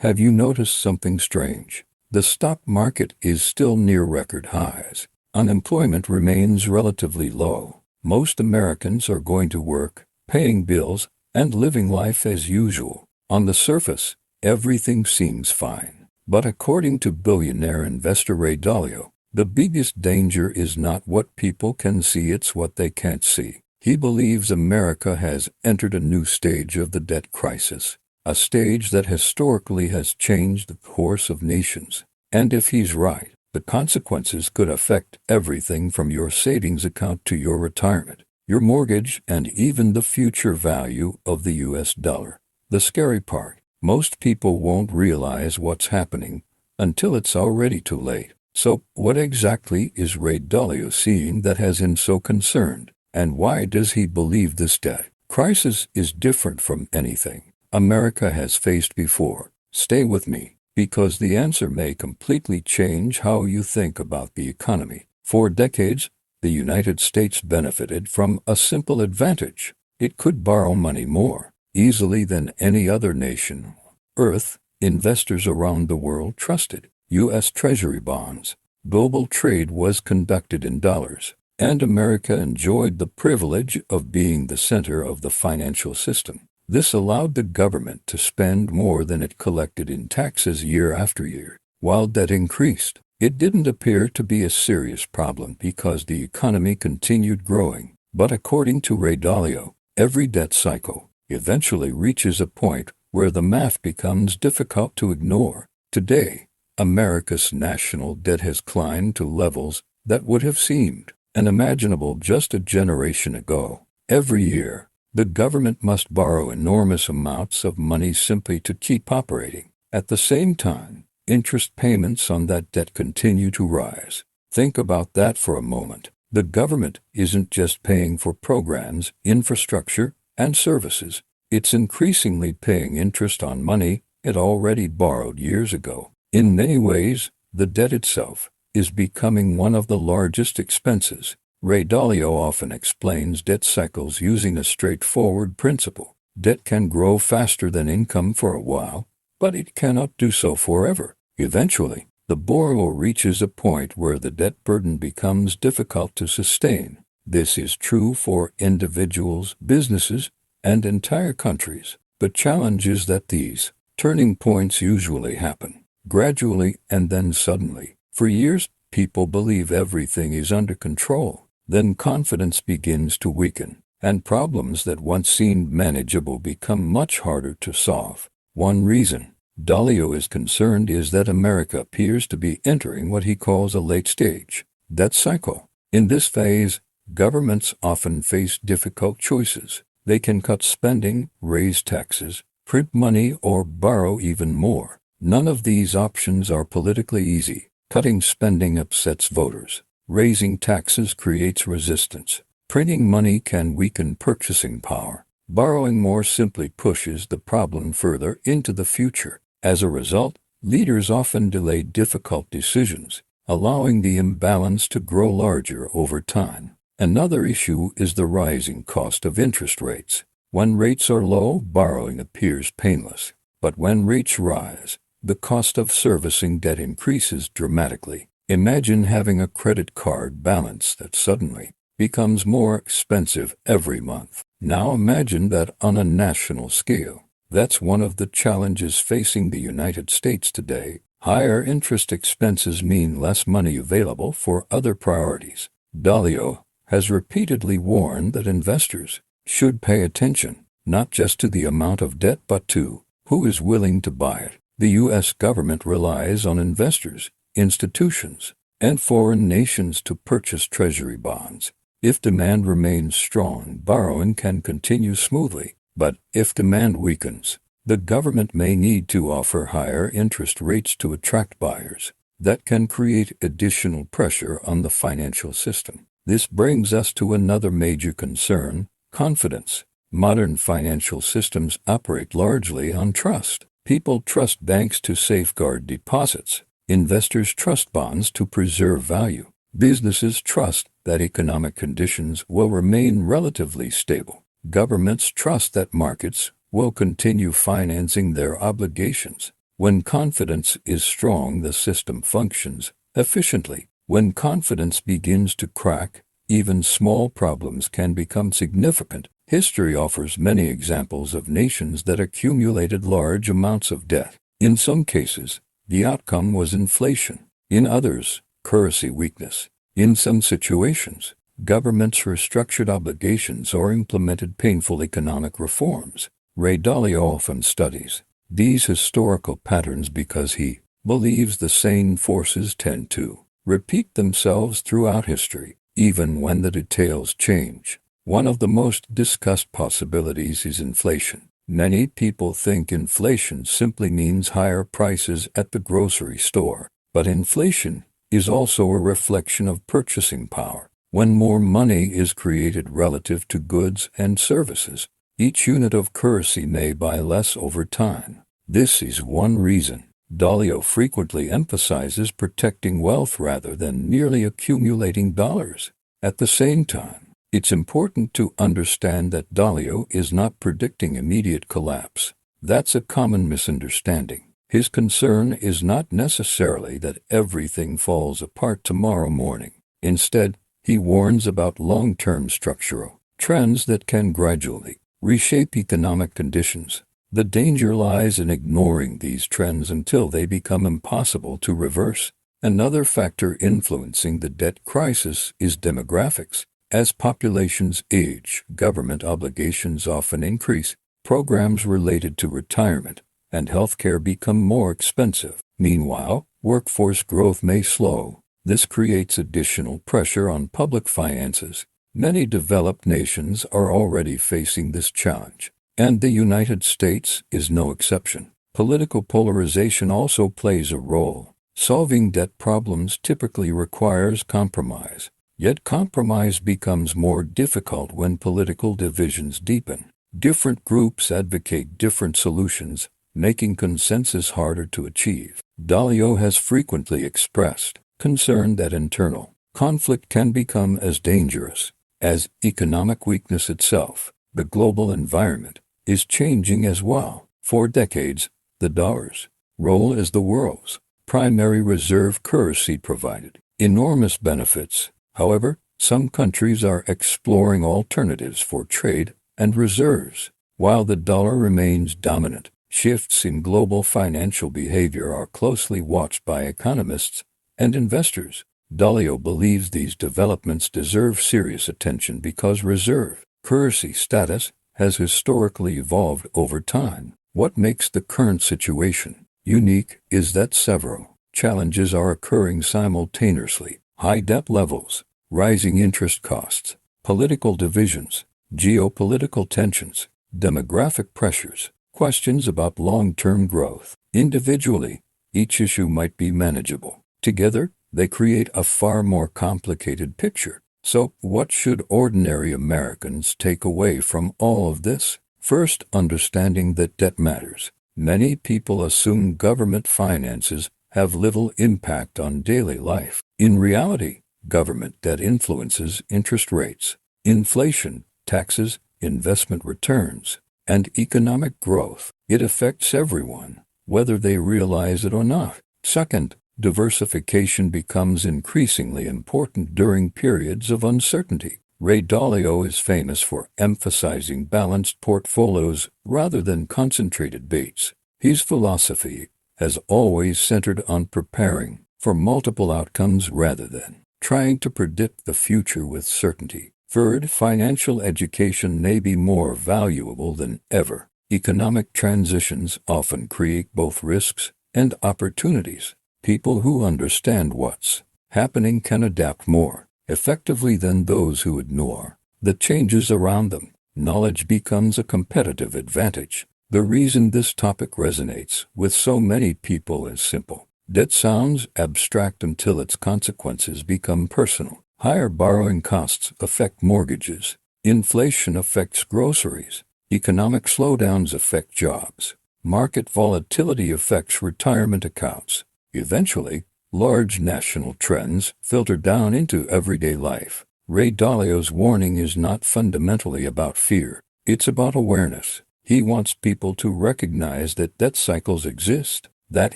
Have you noticed something strange? The stock market is still near record highs. Unemployment remains relatively low. Most Americans are going to work, paying bills, and living life as usual. On the surface, everything seems fine. But according to billionaire investor Ray Dalio, the biggest danger is not what people can see, it's what they can't see. He believes America has entered a new stage of the debt crisis, a stage that historically has changed the course of nations. And if he's right, the consequences could affect everything from your savings account to your retirement, your mortgage, and even the future value of the US dollar. The scary part, most people won't realize what's happening until it's already too late. So, what exactly is Ray Dalio seeing that has him so concerned? And why does he believe this debt crisis is different from anything America has faced before? Stay with me, because the answer may completely change how you think about the economy. For decades, the United States benefited from a simple advantage. It could borrow money more easily than any other nation on Earth. Investors around the world trusted U.S. Treasury bonds. Global trade was conducted in dollars, and America enjoyed the privilege of being the center of the financial system. This allowed the government to spend more than it collected in taxes year after year. While debt increased, it didn't appear to be a serious problem because the economy continued growing. But according to Ray Dalio, every debt cycle eventually reaches a point where the math becomes difficult to ignore. Today, America's national debt has climbed to levels that would have seemed unimaginable just a generation ago. Every year, the government must borrow enormous amounts of money simply to keep operating. At the same time, interest payments on that debt continue to rise. Think about that for a moment. The government isn't just paying for programs, infrastructure, and services. It's increasingly paying interest on money it already borrowed years ago. In many ways, the debt itself is becoming one of the largest expenses. Ray Dalio often explains debt cycles using a straightforward principle. Debt can grow faster than income for a while, but it cannot do so forever. Eventually, the borrower reaches a point where the debt burden becomes difficult to sustain. This is true for individuals, businesses, and entire countries. The challenge is that these turning points usually happen gradually and then suddenly. For years, people believe everything is under control. Then confidence begins to weaken, and problems that once seemed manageable become much harder to solve. One reason Dalio is concerned is that America appears to be entering what he calls a late-stage debt cycle. In this phase, governments often face difficult choices. They can cut spending, raise taxes, print money, or borrow even more. None of these options are politically easy. Cutting spending upsets voters. Raising taxes creates resistance. Printing money can weaken purchasing power. Borrowing more simply pushes the problem further into the future. As a result, leaders often delay difficult decisions, allowing the imbalance to grow larger over time. Another issue is the rising cost of interest rates. When rates are low, borrowing appears painless. But when rates rise, the cost of servicing debt increases dramatically. Imagine having a credit card balance that suddenly becomes more expensive every month. Now imagine that on a national scale. That's one of the challenges facing the United States today. Higher interest expenses mean less money available for other priorities. Dalio has repeatedly warned that investors should pay attention, not just to the amount of debt but to who is willing to buy it. The U.S. government relies on investors, institutions, and foreign nations to purchase treasury bonds. If demand remains strong, borrowing can continue smoothly. But if demand weakens, the government may need to offer higher interest rates to attract buyers. That can create additional pressure on the financial system. This brings us to another major concern: confidence. Modern financial systems operate largely on trust. People trust banks to safeguard deposits. Investors trust bonds to preserve value. Businesses trust that economic conditions will remain relatively stable. Governments trust that markets will continue financing their obligations. When confidence is strong, the system functions efficiently. When confidence begins to crack, even small problems can become significant. History offers many examples of nations that accumulated large amounts of debt. In some cases, the outcome was inflation. In others, currency weakness. In some situations, governments restructured obligations or implemented painful economic reforms. Ray Dalio often studies these historical patterns because he believes the same forces tend to repeat themselves throughout history, even when the details change. One of the most discussed possibilities is inflation. Many people think inflation simply means higher prices at the grocery store, but inflation is also a reflection of purchasing power. When more money is created relative to goods and services, each unit of currency may buy less over time. This is one reason Dalio frequently emphasizes protecting wealth rather than merely accumulating dollars. At the same time, it's important to understand that Dalio is not predicting immediate collapse. That's a common misunderstanding. His concern is not necessarily that everything falls apart tomorrow morning. Instead, he warns about long-term structural trends that can gradually reshape economic conditions. The danger lies in ignoring these trends until they become impossible to reverse. Another factor influencing the debt crisis is demographics. As populations age, government obligations often increase. Programs related to retirement and healthcare become more expensive. Meanwhile, workforce growth may slow. This creates additional pressure on public finances. Many developed nations are already facing this challenge, and the United States is no exception. Political polarization also plays a role. Solving debt problems typically requires compromise, yet compromise becomes more difficult when political divisions deepen. Different groups advocate different solutions, making consensus harder to achieve. Dalio has frequently expressed concern that internal conflict can become as dangerous as economic weakness itself. The global environment is changing as well. For decades, the dollar's role as the world's primary reserve currency provided enormous benefits. However, some countries are exploring alternatives for trade and reserves. While the dollar remains dominant, shifts in global financial behavior are closely watched by economists and investors. Dalio believes these developments deserve serious attention because reserve currency status has historically evolved over time. What makes the current situation unique is that several challenges are occurring simultaneously: high debt levels, rising interest costs, political divisions, geopolitical tensions, demographic pressures, questions about long-term growth. Individually, each issue might be manageable. Together, they create a far more complicated picture. So, what should ordinary Americans take away from all of this? First, understanding that debt matters. Many people assume government finances have little impact on daily life. In reality, government debt influences interest rates, inflation, taxes, investment returns, and economic growth. It affects everyone, whether they realize it or not. Second, diversification becomes increasingly important during periods of uncertainty. Ray Dalio is famous for emphasizing balanced portfolios rather than concentrated bets. His philosophy has always centered on preparing for multiple outcomes rather than trying to predict the future with certainty. Third, financial education may be more valuable than ever. Economic transitions often create both risks and opportunities. People who understand what's happening can adapt more effectively than those who ignore the changes around them. Knowledge becomes a competitive advantage. The reason this topic resonates with so many people is simple. Debt sounds abstract until its consequences become personal. Higher borrowing costs affect mortgages. Inflation affects groceries. Economic slowdowns affect jobs. Market volatility affects retirement accounts. Eventually, large national trends filter down into everyday life. Ray Dalio's warning is not fundamentally about fear. It's about awareness. He wants people to recognize that debt cycles exist, that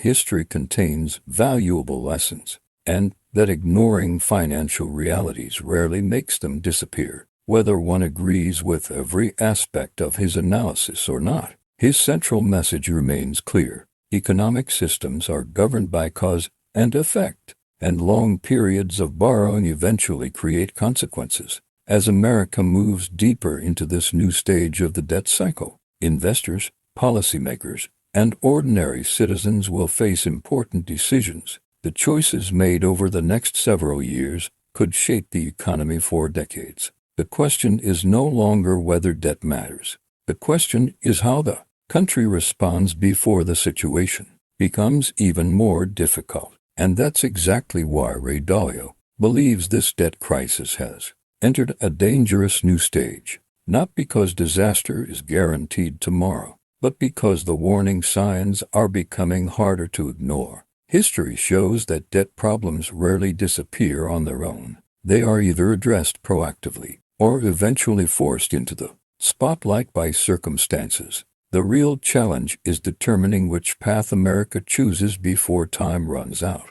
history contains valuable lessons, and that ignoring financial realities rarely makes them disappear. Whether one agrees with every aspect of his analysis or not, his central message remains clear. Economic systems are governed by cause and effect, and long periods of borrowing eventually create consequences. As America moves deeper into this new stage of the debt cycle, investors, policymakers, and ordinary citizens will face important decisions. The choices made over the next several years could shape the economy for decades. The question is no longer whether debt matters. The question is how the country responds before the situation becomes even more difficult. And that's exactly why Ray Dalio believes this debt crisis has entered a dangerous new stage, not because disaster is guaranteed tomorrow, but because the warning signs are becoming harder to ignore. History shows that debt problems rarely disappear on their own. They are either addressed proactively or eventually forced into the spotlight by circumstances. The real challenge is determining which path America chooses before time runs out.